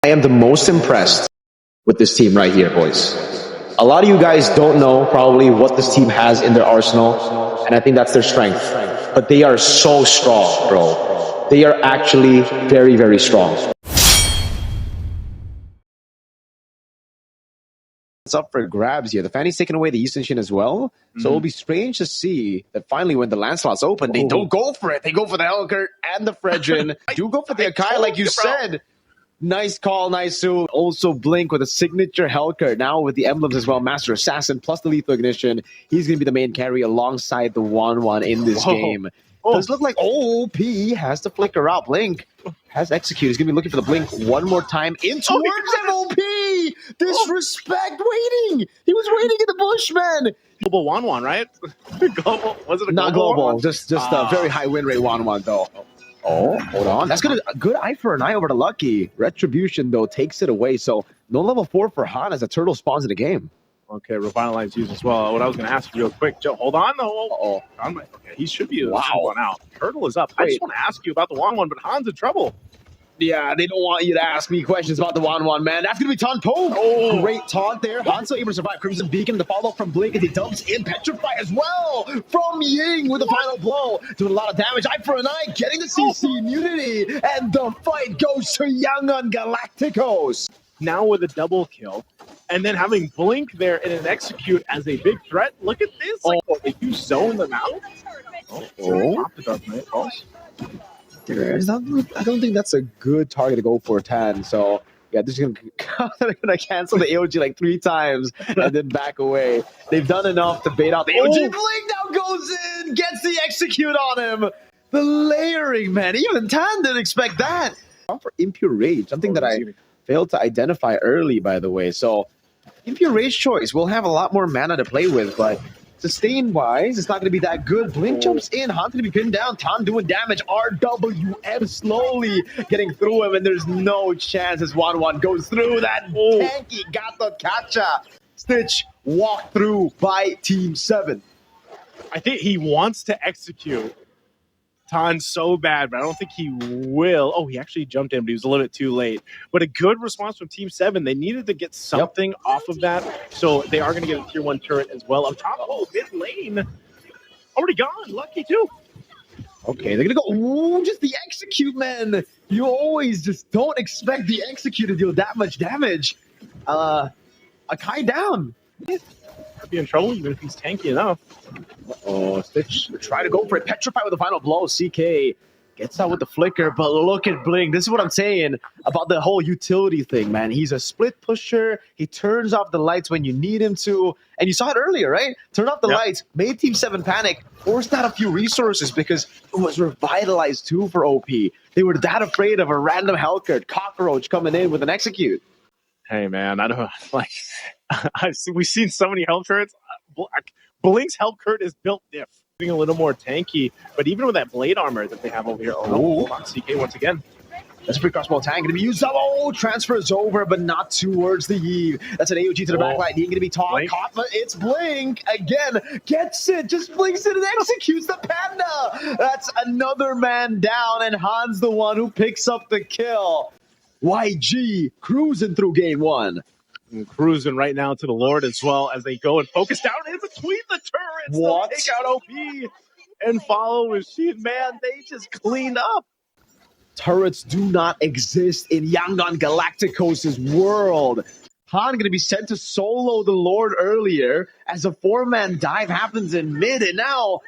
I am the most impressed with this team right here, boys. A lot of you guys don't know probably what this team has in their arsenal, and I think that's their strength. But they are so strong, bro. They are actually very, very strong. It's up for grabs here. The Fanny's taking away the Eastern Shin as well. So it'll be strange to see that finally when the land slots open, they don't go for it. They go for the Helkert and the Fredrin. Do go for the Akai, like you said. Nice call, nice suit. Also Blink with a signature Helkert. Now with the emblems as well. Master Assassin plus the Lethal Ignition. He's going to be the main carry alongside the 1-1 in this game. Does look like OP has to flicker out. Blink has executed. He's going to be looking for the Blink one more time in towards MOP. Disrespect waiting. He was waiting in the bush, man. Global 1-1, right? Global, was it a Not global? global. Just a very high win rate 1-1 though. Oh, hold on. That's good. A good eye for an eye over to Lucky. Retribution, though, takes it away. So no level 4 for Han as a turtle spawns in the game. Okay, Revitalize used as well. What I was going to ask you real quick, Joe, hold on, though. Okay, he should be one out. Turtle is up. I just want to ask you about the 1-1, but Han's in trouble. Yeah, they don't want you to ask me questions about the 1-1, man. That's going to be taunt poke. Oh, great taunt there. Han still able to survive. Crimson Beacon, the follow from Blink, as he dumps in Petrify as well from Ying with the final blow. Doing a lot of damage. Eye for an eye, getting the CC immunity. And the fight goes to Yangon Galacticos. Now with a double kill. And then having Blink there and an execute as a big threat. Look at this. Like, they do zone them out. I don't think that's a good target to go for 10. So yeah, they're just gonna cancel the AOG like 3 times and then back away. They've done enough to bait out the AOG. Blink now goes in, gets the execute on him. The layering, man. Even Tan didn't expect that. For Impure Rage, something that I failed to identify early, by the way. So Impure Rage choice will have a lot more mana to play with, but sustain-wise, it's not going to be that good. Blink jumps in. Han going to be pinned down. Tan doing damage. RWM slowly getting through him, and there's no chance as 1-1 goes through that. Tanky got the catcha. Stitch walked through by Team 7. I think he wants to execute Tan so bad, but I don't think he will. Oh, he actually jumped in, but he was a little bit too late. But a good response from Team 7. They needed to get something off of that, so they are going to get a tier 1 turret as well. Up top, mid lane. Already gone. Lucky, too. Okay, they're going to go. Ooh, just the execute, man. You always just don't expect the execute to deal that much damage. Akai down. Could be in trouble, even if he's tanky enough. Stitch try to go for it. Petrify with the final blow. CK gets out with the flicker, but look at Blink. This is what I'm saying about the whole utility thing, man. He's a split pusher. He turns off the lights when you need him to. And you saw it earlier, right? Turn off the lights, made Team 7 panic, forced out a few resources because it was revitalized too for OP. They were that afraid of a random Helkert cockroach coming in with an execute. Hey, man, I don't like. We've seen so many help turrets. Blink's Helkert is built diff, being a little more tanky, but even with that blade armor that they have over here, hold on, CK once again. That's a pretty crossbow tank. Going to be used up. Transfer is over, but not towards the Eve. That's an AOG to the back line. He's going to be caught, but it's Blink again. Gets it, just blinks it and executes the Panda. That's another man down, and Han's the one who picks up the kill. YG cruising through game 1. And cruising right now to the Lord as well as they go and focus down in between the turrets. What? They'll take out OP and follow Machine. Man, they just cleaned up. Turrets do not exist in Yangon Galacticos' world. Han going to be sent to solo the Lord earlier as a 4-man dive happens in mid, and now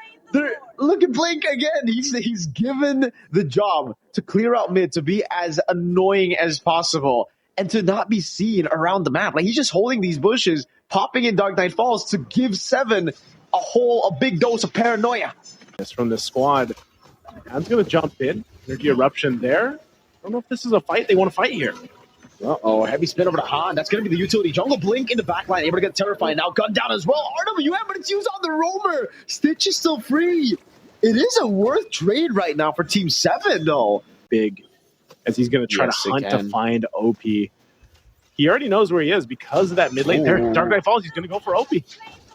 look at Blink again. He's given the job to clear out mid, to be as annoying as possible, and to not be seen around the map. Like, he's just holding these bushes, popping in Dark Knight Falls to give 7 a big dose of paranoia. It's from the squad. Han's going to jump in. Energy eruption there. I don't know if this is a fight they want to fight here. Heavy spin over to Han. That's going to be the utility. Jungle Blink in the backline, able to get terrified. Now gun down as well. RWM, but it's used on the roamer. Stitch is still free. It is a worth trade right now for Team 7, though. Big, as he's going to try to hunt to find OP. He already knows where he is because of that mid lane there. Dark Knight Falls, he's going to go for OP.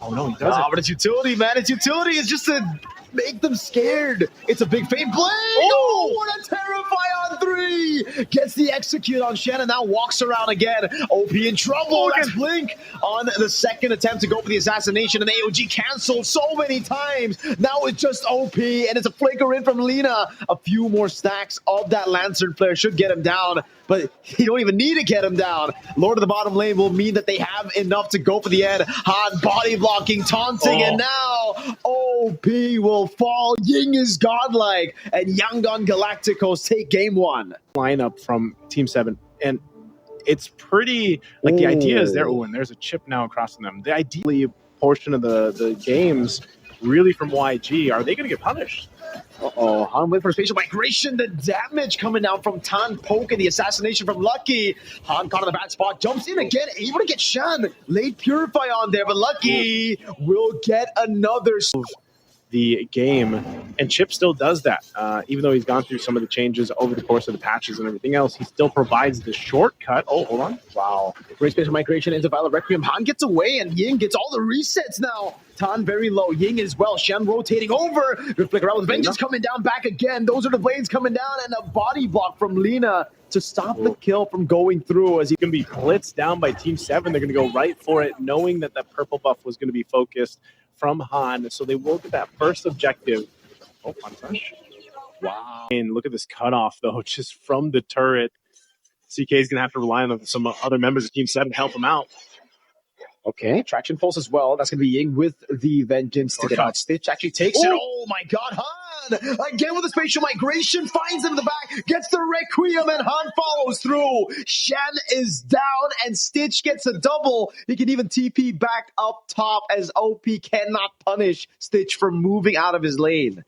Oh, no, he doesn't. But it's utility, man. It's utility. It's just a Make them scared. It's a big fade. Blink! Oh, what a terrify on 3! Gets the execute on Shen and now walks around again. OP in trouble. That's Blink on the second attempt to go for the assassination, and AOG canceled so many times. Now it's just OP, and it's a flicker in from Lina. A few more stacks of that Lancer player should get him down, but you don't even need to get him down. Lord of the bottom lane will mean that they have enough to go for the end. Han body blocking, taunting, and now OP will fall. Ying is godlike, and Yangon Galacticos take game 1. Lineup from Team 7, and it's pretty, like, the idea is there. Oh, and there's a chip now across from them. The ideally portion of the games really from YG, are they going to get punished? Uh-oh, Han went for spatial migration. The damage coming down from Tan Poke and the assassination from Lucky. Han caught in the bad spot, jumps in again, able to get Shan. Late Purify on there, but Lucky will get another. The game, and Chip still does that. Even though he's gone through some of the changes over the course of the patches and everything else, he still provides the shortcut. Oh, hold on. Wow. Great spatial migration into Violet Requiem. Han gets away, and Ying gets all the resets now. Tan very low. Ying as well. Shen rotating over. Good flicker out with Vengeance coming down back again. Those are the blades coming down, and a body block from Lina to stop the kill from going through. As he can be blitzed down by Team 7, they're going to go right for it, knowing that that purple buff was going to be focused from Han, so they will get that first objective. Oh, fun touch. Wow. And look at this cutoff, though, just from the turret. CK is going to have to rely on some other members of Team 7 to help him out. Okay, traction pulse as well. That's going to be Ying with the Vengeance to get out. Stitch actually takes it. Oh my god, Han! Again with the spatial migration, finds him in the back, gets the Requiem, and Han follows through. Shen is down, and Stitch gets a double. He can even TP back up top as OP cannot punish Stitch for moving out of his lane.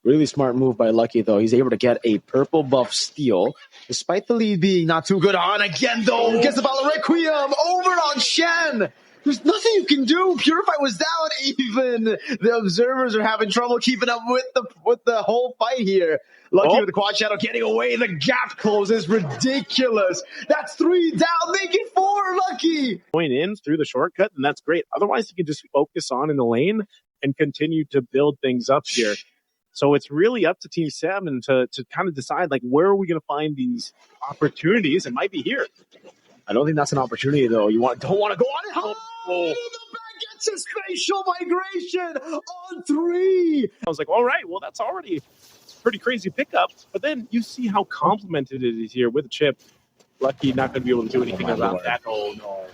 Really smart move by Lucky, though. He's able to get a purple buff steal. Despite the lead being not too good. Han again, though, gets the Violet Requiem over on Shen. There's nothing you can do. Purify was down. Even the observers are having trouble keeping up with the whole fight here. Lucky with the quad shadow getting away. The gap closes. Ridiculous. That's 3 down. Make it 4, Lucky. Going in through the shortcut, and that's great. Otherwise, you can just focus on in the lane and continue to build things up here. So it's really up to Team 7 to kind of decide, like, where are we going to find these opportunities? It might be here. I don't think that's an opportunity, though. Don't want to go on it. Oh, the back gets a spatial migration on 3. I was like, all right, well, that's already a pretty crazy pickup. But then you see how complimented it is here with a chip. Lucky not going to be able to do anything about that. Oh, no.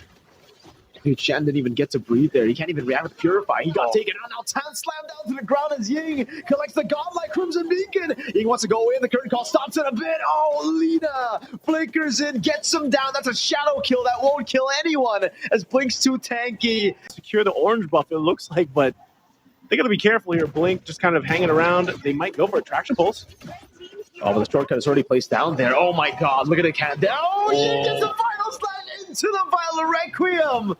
Dude, Shen didn't even get to breathe there. He can't even react with Purify. He got taken out. Now Tan slammed down to the ground as Ying collects the godlike Crimson Beacon. Ying wants to go in. The curtain call stops it a bit. Oh, Lina flickers in, gets him down. That's a shadow kill. That won't kill anyone as Blink's too tanky. Secure the orange buff, it looks like, but they got to be careful here. Blink just kind of hanging around. They might go for a traction pulse. Oh, but the shortcut is already placed down there. Oh, my God. Look at the cat. Oh, Ying gets the final slide into the Violet Requiem.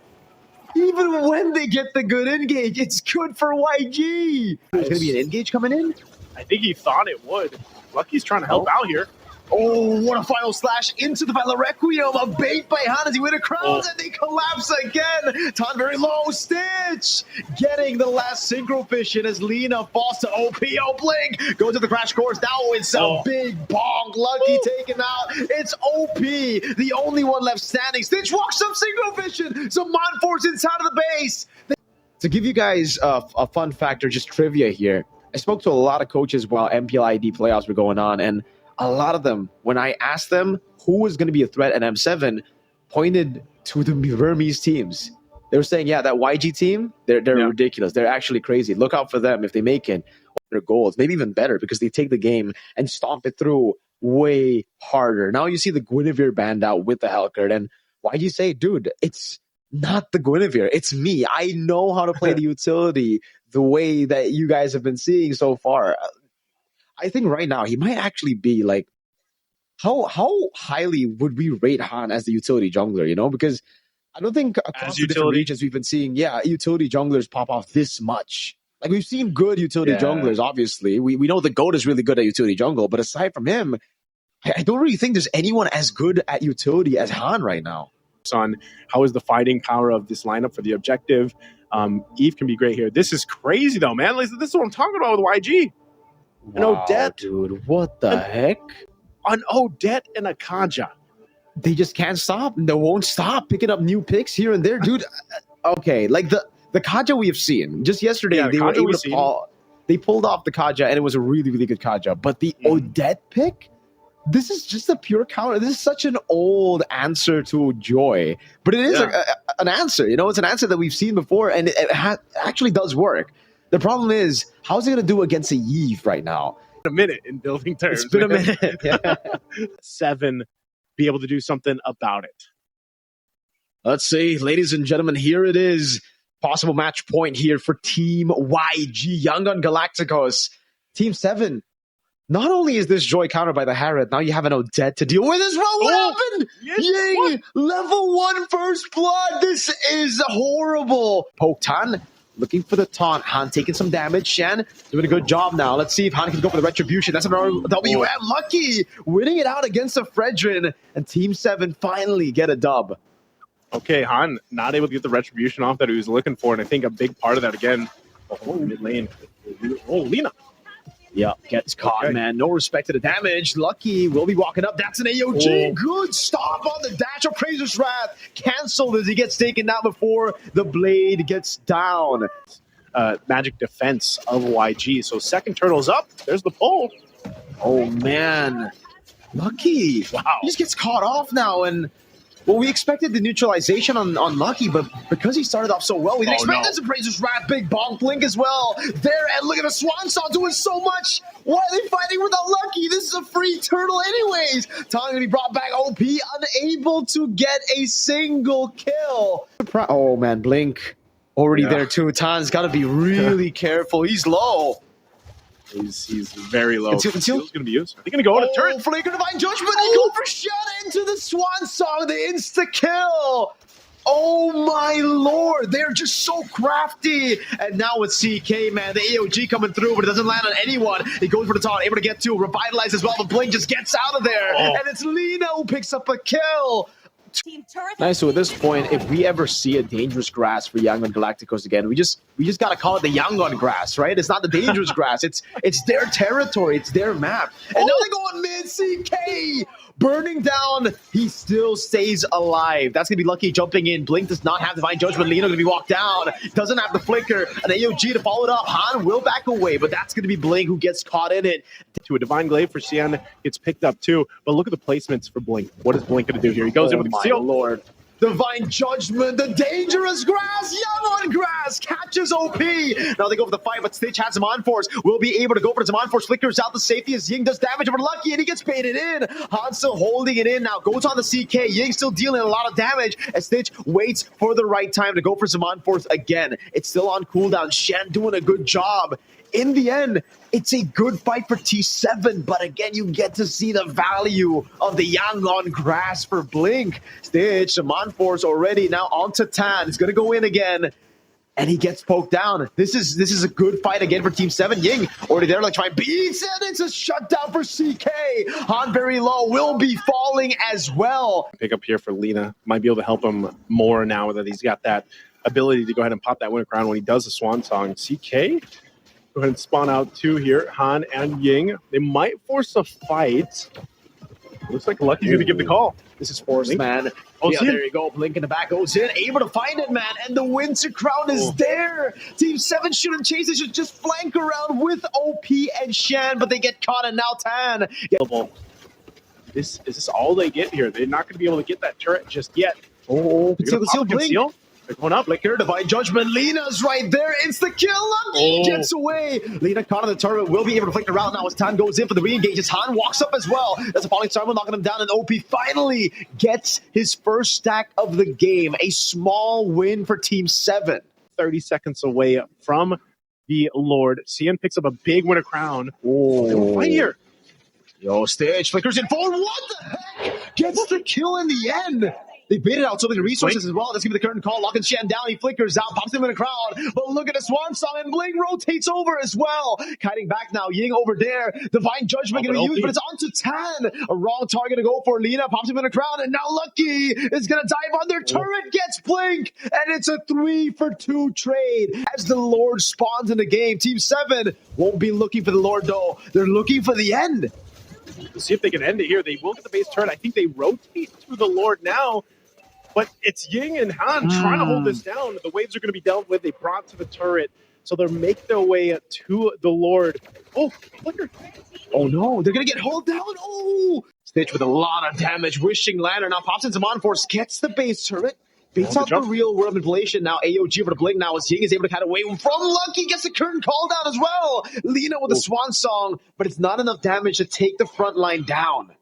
Even when they get the good engage, it's good for YG. There's going to be an engage coming in? I think he thought it would. Lucky's trying to help out here. Oh, what a final slash into the Violet Requiem. A bait by Han as he win a crown, and they collapse again. Tan very low. Stitch getting the last synchro vision as Lina falls to OP. Oh, Blink goes to the crash course. Now it's a big bonk. Lucky taken out. It's OP, the only one left standing. Stitch walks some synchro vision. Some Mind Force inside of the base. To give you guys a fun fact or just trivia here, I spoke to a lot of coaches while MPLID playoffs were going on, and a lot of them, when I asked them who was going to be a threat at M7, pointed to the Burmese teams. They were saying, yeah, that YG team, they're ridiculous. They're actually crazy. Look out for them if they make it. Their goals, maybe even better, because they take the game and stomp it through way harder. Now you see the Guinevere band out with the Hellcurt, and YG say, dude, it's not the Guinevere. It's me. I know how to play the utility the way that you guys have been seeing so far. I think right now he might actually be like, how highly would we rate Han as the utility jungler, you know? Because I don't think across the different regions we've been seeing, utility junglers pop off this much. Like, we've seen good utility junglers, obviously. We know the GOAT is really good at utility jungle, but aside from him, I don't really think there's anyone as good at utility as Han right now. On how is the fighting power of this lineup for the objective. Eve can be great here. This is crazy though, man. Like, this is what I'm talking about with YG. An Wow, Odette, dude, what the heck? an Odette and a Kaja. They just can't stop. They won't stop picking up new picks here and there, dude. Okay, like the Kaja we have seen just yesterday, Yeah, the they were Kaja able we've to seen. they pulled off the Kaja, and it was a really, really good Kaja. But the Odette pick, this is just a pure counter. This is such an old answer to Joy, but it is an answer. You know, it's an answer that we've seen before, and it actually does work. The problem is, how's it going to do against a Eve right now? A minute in building terms. It's been a minute. Yeah. 7, be able to do something about it. Let's see, ladies and gentlemen, here it is. Possible match point here for Team YG, Yangon Galacticos. Team 7. Not only is this Joy countered by the Harrod, now you have an Odette to deal with as well. What happened? Yes, Ying, what? level 1 first blood. This is horrible. Poktan looking for the taunt. Han taking some damage. Shen doing a good job now. Let's see if Han can go for the retribution. That's another WM. Lucky winning it out against the Fredrin. And Team 7 finally get a dub. Okay, Han not able to get the retribution off that he was looking for, and I think a big part of that again. Oh, mid lane. Oh, Lina. Yeah, gets caught, Okay. man. No respect to the damage. Lucky will be walking up. That's an AOG. Good stop on the dash of Praiser's Wrath. Canceled as he gets taken down before the blade gets down. Magic defense of YG. So second turtle's up. There's the pull. Oh, man. Lucky. Wow. He just gets caught off now, and well, we expected the neutralization on Lucky, but because he started off so well, we didn't expect this to Praiser's Wrath. Big bonk blink as well. There, and look at the Swan Song doing so much. Why are they fighting without Lucky? This is a free turtle anyways. Time to be brought back. OP unable to get a single kill. Oh, man, Blink already there too. Tan's got to be really careful. He's low. He's very low. Conceal. Conceal's going to be used. Are they going to go on a turret? Flicker Divine Judgment. They go for shot into the Swan Song. The insta-kill. Oh, my Lord. They're just so crafty. And now with CK, man, the AOG coming through, but it doesn't land on anyone. He goes for the taunt, able to get to, revitalize as well, but Blink just gets out of there. And it's Lina who picks up a kill. Nice. So at this point, if we ever see a dangerous grass for Yangon Galacticos again, we just gotta call it the Yangon grass, right? It's not the dangerous grass. It's their territory. It's their map. And now they go on mid. CK burning down. He still stays alive. That's gonna be Lucky jumping in. Blink does not have Divine Judgment. Lina gonna be walked down. Doesn't have the flicker. An AOG to follow it up. Han will back away, but that's gonna be Blink who gets caught in it. To a Divine Glaive for Xian gets picked up too. But look at the placements for Blink. What is Blink going to do here? He goes in with the My conceal. Lord. Divine Judgment, the dangerous grass, Yangon grass, catches OP. Now they go for the fight, but Stitch has him on force. Will be able to go for him on force, flickers out the safety as Ying does damage over Lucky, and he gets baited in. Han still holding it in now, goes on the CK. Ying still dealing a lot of damage as Stitch waits for the right time to go for some on force again. It's still on cooldown. Shen doing a good job. In the end, it's a good fight for T7, but again, you get to see the value of the Yangon grass for Blink. Stitch, Shaman Force already, now on to Tan. He's going to go in again, and he gets poked down. This is a good fight again for Team 7. Ying already there, like trying beats, and it's a shutdown for CK. Han very low, will be falling as well. Pick up here for Lina. Might be able to help him more now that he's got that ability to go ahead and pop that winter crown when he does the Swan Song. CK? Go ahead and spawn out 2 here, Han and Ying. They might force a fight. Looks like Lucky's going to give the call. This is forced, man. Oh, yeah, there you go. Blink in the back goes in, able to find it, man. And the winter crown is there. Team 7 shouldn't chase. They should just flank around with OP and Shan, but they get caught, and now Tan. Is this all they get here? They're not going to be able to get that turret just yet. Oh, They're gonna pop a conceal. They're going up. Flicker, Divine Judgment. Lina's right there. Insta kill. Lucky gets away. Lina caught on the turret. Will be able to flick the route now as Tan goes in for the re-engages. Han walks up as well. That's a falling star, knocking him down. And OP finally gets his first stack of the game. A small win for Team 7. 30 seconds away from the Lord. Xian picks up a big winter crown. Oh, Right here. Yo, Stitch flickers in forward. What the heck? Gets the kill in the end. They baited out so many resources as well. That's going to be the curtain call. Locking Shen down. He flickers out, pops him in the crowd. But look at the Swan Song, and Bling rotates over as well. Kiting back now. Ying over there. Divine Judgment going to be used, but it's on to 10. A wrong target to go for Lina. Pops him in the crowd, and now Lucky is going to dive on their turret. Gets Blink, and it's a 3-for-2 trade as the Lord spawns in the game. Team 7 won't be looking for the Lord, though. They're looking for the end. Let's see if they can end it here. They will get the base turn. I think they rotate to the Lord now, but it's Ying and Han trying to hold this down. The waves are going to be dealt with. They brought to the turret, so they'll make their way to the Lord. Oh, flicker. Oh no, they're going to get held down. Oh! Stitch with a lot of damage. Wishing Lantern now pops into Monforce, gets the base turret. Beats out the real world manipulation. Now AOG over the Blink now as Ying is able to kind of wave him from Lucky. Gets the curtain called out as well. Lina with a Swan Song, but it's not enough damage to take the front line down.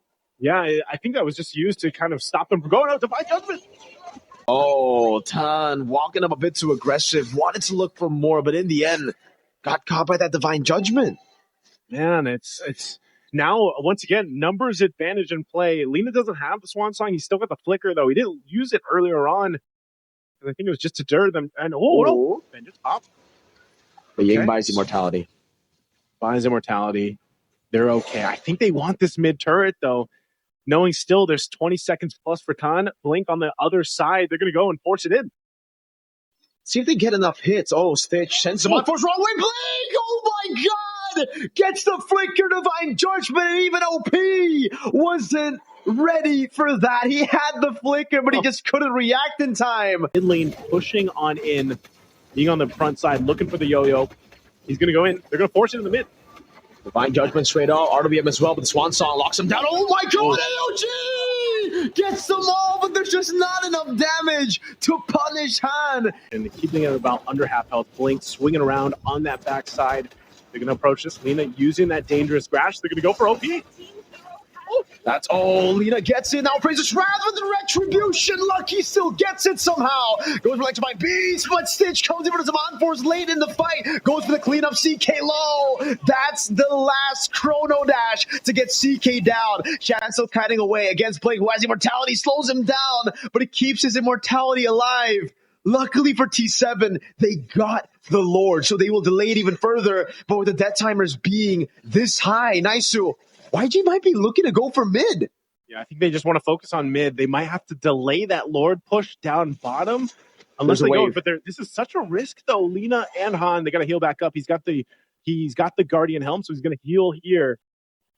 Yeah, I think that was just used to kind of stop them from going out. Divine Judgment. Oh, Tan walking up a bit too aggressive. Wanted to look for more, but in the end, got caught by that Divine Judgment. Man, it's now, once again, numbers advantage in play. Lina doesn't have the Swan Song. He's still got the flicker, though. He didn't use it earlier on. And I think it was just to deter them. And no. And just up. But Ying buys immortality. Buys immortality. They're okay. I think they want this mid turret, though. Knowing still there's 20 seconds plus for Tan. Blink on the other side. They're going to go and force it in. See if they get enough hits. Oh, Stitch sends them on force wrong way. Blink! Oh my god! Gets the flicker, Divine Judgment, and even OP wasn't ready for that. He had the flicker, but he just couldn't react in time. Mid lane pushing on in, being on the front side, looking for the yo-yo. He's going to go in. They're going to force it in the mid. Divine Judgment straight up. RWM as well, but the Swan Song locks him down. Oh my god, AOG! Gets them all, but there's just not enough damage to punish Han. And keeping it about under half health. Blink swinging around on that backside. They're going to approach this. Lina using that dangerous grash. They're going to go for OP. That's Lina gets it. Now Fraser's Wrath with the Retribution. Lucky still gets it somehow. Goes for Electrifying Beast, but Stitch comes in with some on-force late in the fight. Goes for the cleanup CK low. That's the last Chrono Dash to get CK down. Shan still kiting away against Blake, who has immortality, slows him down, but it keeps his immortality alive. Luckily for T7, they got the Lord, so they will delay it even further. But with the death timers being this high, Naisu, YG might be looking to go for mid. Yeah, I think they just want to focus on mid. They might have to delay that Lord push down bottom unless they go. But this is such a risk, though. Lina and Han, they got to heal back up. He's got the Guardian Helm, so he's going to heal here.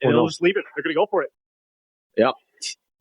And they'll just leave it. They're going to go for it. Yep.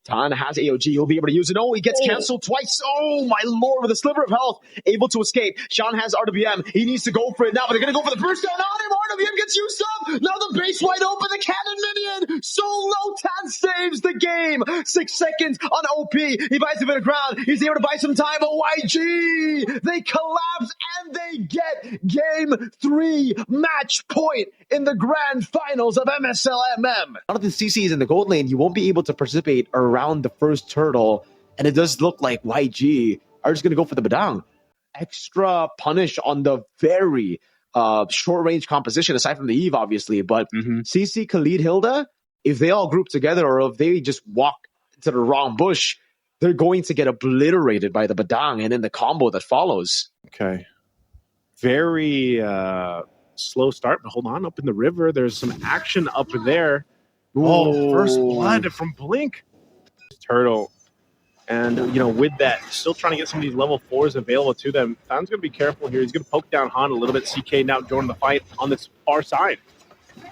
Tan has AOG. He'll be able to use it. Oh, he gets canceled twice. Oh, my lord, with a sliver of health. Able to escape. Sean has RWM. He needs to go for it now, but they're going to go for the burst down on him. RWM gets used up. Now the base wide open. The cannon minion. So low. Tan saves the game. 6 seconds on OP. He buys a bit of ground. He's able to buy some time. But YG, they collapse and they get game 3 match point in the grand finals of MSL MM. Out of the CCs in the gold lane, you won't be able to participate around the first turtle, and it does look like YG are just going to go for the Badang. Extra punish on the very short-range composition, aside from the Eve, obviously, but CC, Khalid, Hilda, if they all group together or if they just walk to the wrong bush, they're going to get obliterated by the Badang and in the combo that follows. Okay. Very slow start, but hold on. Up in the river, there's some action up there. Oh, first blood from Blink. Turtle. And, with that, still trying to get some of these level 4s available to them. Tan's going to be careful here. He's going to poke down Han a little bit. CK now joining the fight on this far side.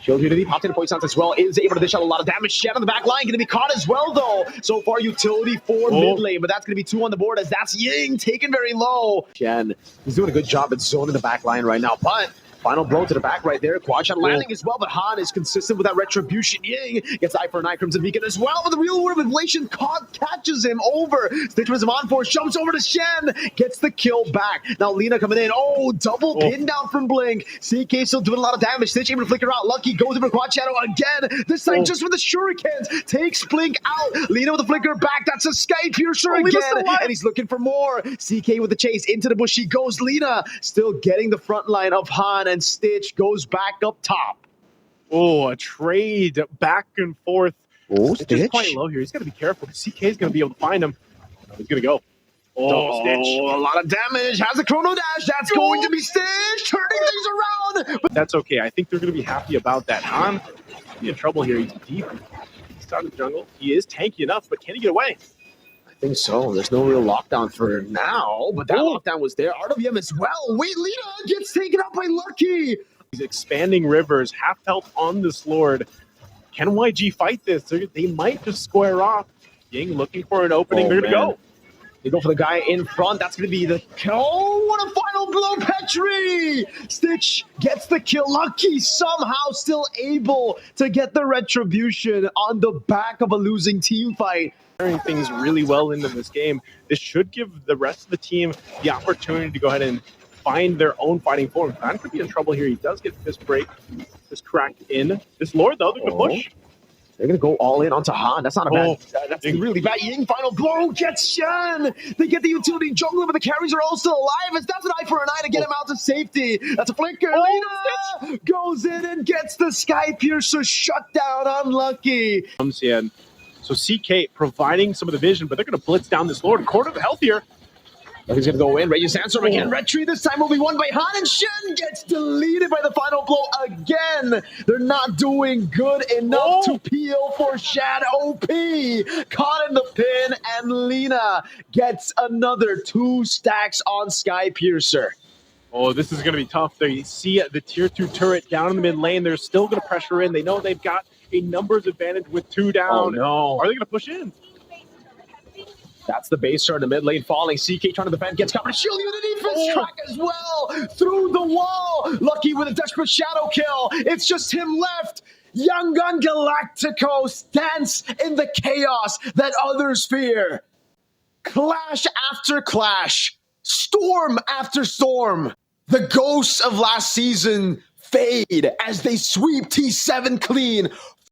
Shield Unity popped in poison as well. Is able to dish out a lot of damage. Shed on the back line. Going to be caught as well, though. So far, utility for mid lane, but that's going to be 2 on the board as that's Ying taken very low. Shen, he's doing a good job at zoning the back line right now, but final blow to the back right there. Quad shot landing as well, but Han is consistent with that retribution. Ying gets eye for an eye. Crimson Beacon as well, but the real world inflation catches him over. Stitch with him on force, jumps over to Shen, gets the kill back. Now Lina coming in. Oh, double pin down from Blink. CK still doing a lot of damage. Stitch able to flicker out. Lucky goes in for Quad Shadow again. This time just with the shurikens. Takes Blink out. Lina with the flicker back. That's a Sky Piercer again. And he's looking for more. CK with the chase. Into the bush she goes. Lina still getting the front line of Han, and Stitch goes back up top. Oh, a trade back and forth. Oh, Stitch is quite low here. He's got to be careful. CK is going to be able to find him. He's gonna go. Oh, Stitch. A lot of damage. Has a chrono dash. That's going to be Stitch turning things around. But that's okay. I think they're gonna be happy about that. Han, he's in trouble here. He's deep. He's out of the jungle. He is tanky enough, but can he get away? I think so. There's no real lockdown for now, but that lockdown was there. RWM as well. Wait, Lita gets taken out by Lucky. He's expanding rivers, half health on this Lord. Can YG fight this? They might just square off. Ying looking for an opening. They're gonna go. They go for the guy in front. That's going to be the kill. Oh, what a final blow, Petri! Stitch gets the kill. Lucky somehow still able to get the retribution on the back of a losing team fight. Carrying things really well into this game. This should give the rest of the team the opportunity to go ahead and find their own fighting form. Han could be in trouble here. He does get fist break. Just cracked in. This Lord, though, they're going to push. They're going to go all in onto Han. That's not a bad. That's really bad. Ying final blow gets Shen. They get the utility jungler, but the carries are all still alive. It's that's an eye for an eye to get him out to safety. That's a flicker. Lina goes in and gets the Sky Piercer shut down. Unlucky. Comes in. So CK providing some of the vision, but they're going to blitz down this Lord. Quarter of the health here. He's going to go in. Radiant Sandstorm again. Retry this time will be won by Han, and Shen gets deleted by the final blow again. They're not doing good enough to peel for Shad OP. Caught in the pin, and Lina gets another 2 stacks on Sky Piercer. Oh, this is going to be tough. They see the tier 2 turret down in the mid lane. They're still going to pressure in. They know they've got a numbers advantage with 2 down. Oh, no. Are they going to push in? That's the base start in the mid lane falling. CK trying to defend, gets covered. Shield unit defense track as well. Through the wall. Lucky with a desperate shadow kill. It's just him left. Yangon Galacticos dance in the chaos that others fear. Clash after clash. Storm after storm. The ghosts of last season fade as they sweep T7 clean.